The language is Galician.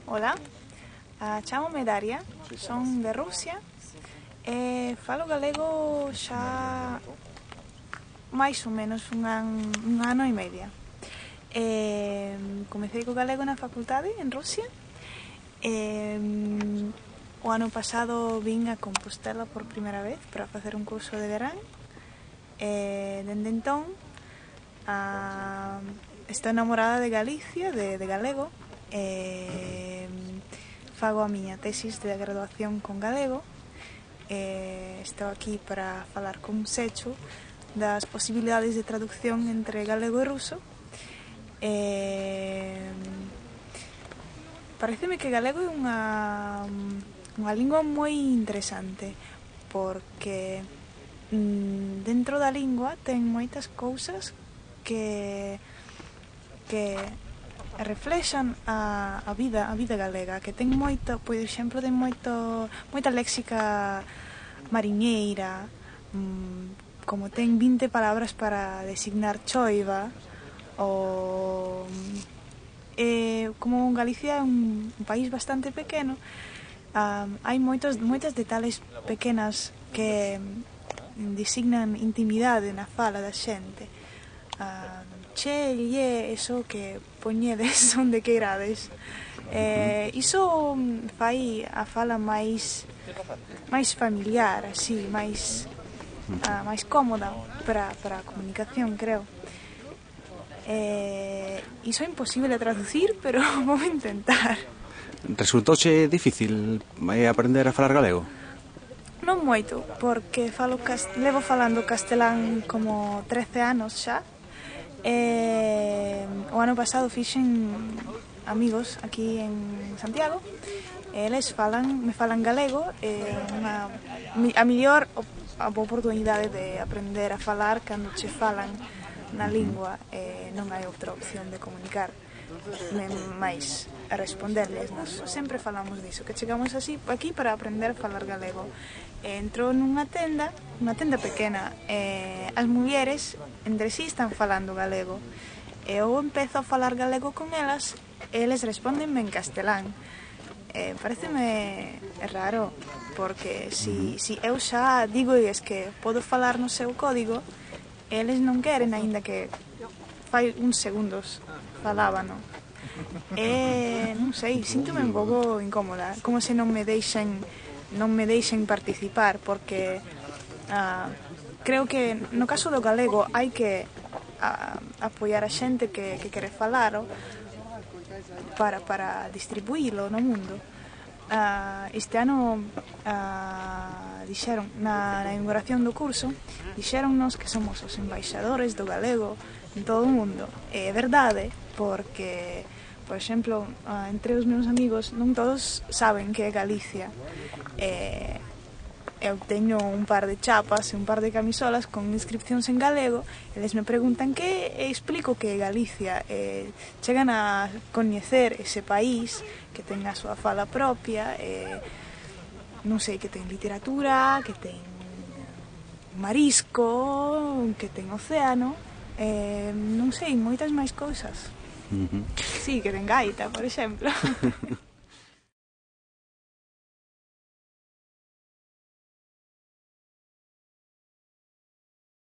Hola, chámome Daria, son de Rusia e falo galego xa máis ou menos un ano e medio. Comecei co galego na facultade en Rusia e o ano pasado vin a Compostela por primeira vez para facer un curso de verán e dende entón estou enamorada de Galicia, de galego e fago a miña tesis de graduación con galego e estou aquí para falar con Sechu das posibilidades de traducción entre galego e ruso e pareceme que galego é unha lingua moi interesante porque dentro da lingua ten moitas cousas que reflexan a vida galega, que ten moito, por exemplo, ten moita léxica mariñeira, como ten 20 palabras para designar choiva, ou como Galicia é un país bastante pequeno, hai moitas detalles pequenas que designan intimidade na fala da xente. Che, lle, eso que poñedes onde queirades. Iso fai a fala máis familiar, así, máis cómoda para a comunicación, creo. Iso é imposible de traducir, pero vou intentar. Resultouche difícil aprender a falar galego? Non moito, porque levo falando castelán como 13 anos xa. O ano pasado fixen amigos aquí en Santiago e eles me falan galego e a mellor oportunidade de aprender a falar cando che falan na lingua e non hai outra opción de comunicar máis a responderles. Nós sempre falamos diso, que chegamos así aquí para aprender a falar galego. Entro nunha tenda pequena e as mulleres entre si están falando galego e eu empezo a falar galego con elas e eles respondenme en castelán. Pareceme raro porque si eu xa digo que podo falar no seu código, eles non queren, aínda que fai uns segundos falábano. Non sei, síntome un pouco incómoda, como se non me deixen participar, porque creo que no caso do galego hai que apoiar a xente que quere falaro para distribuílo no mundo. Este ano dixeron na inauguración do curso, dixeronnos que somos os embaixadores do galego en todo o mundo. É verdade, porque por exemplo, entre os meus amigos non todos saben que é Galicia. Eu teño un par de chapas e un par de camisolas con inscripcións en galego, eles me preguntan que explico que é Galicia, chegan a coñecer ese país que ten a súa fala propia, non sei, que ten literatura, que ten marisco, que ten océano, non sei, moitas máis cousas. Sí, que ten gaita, por exemplo.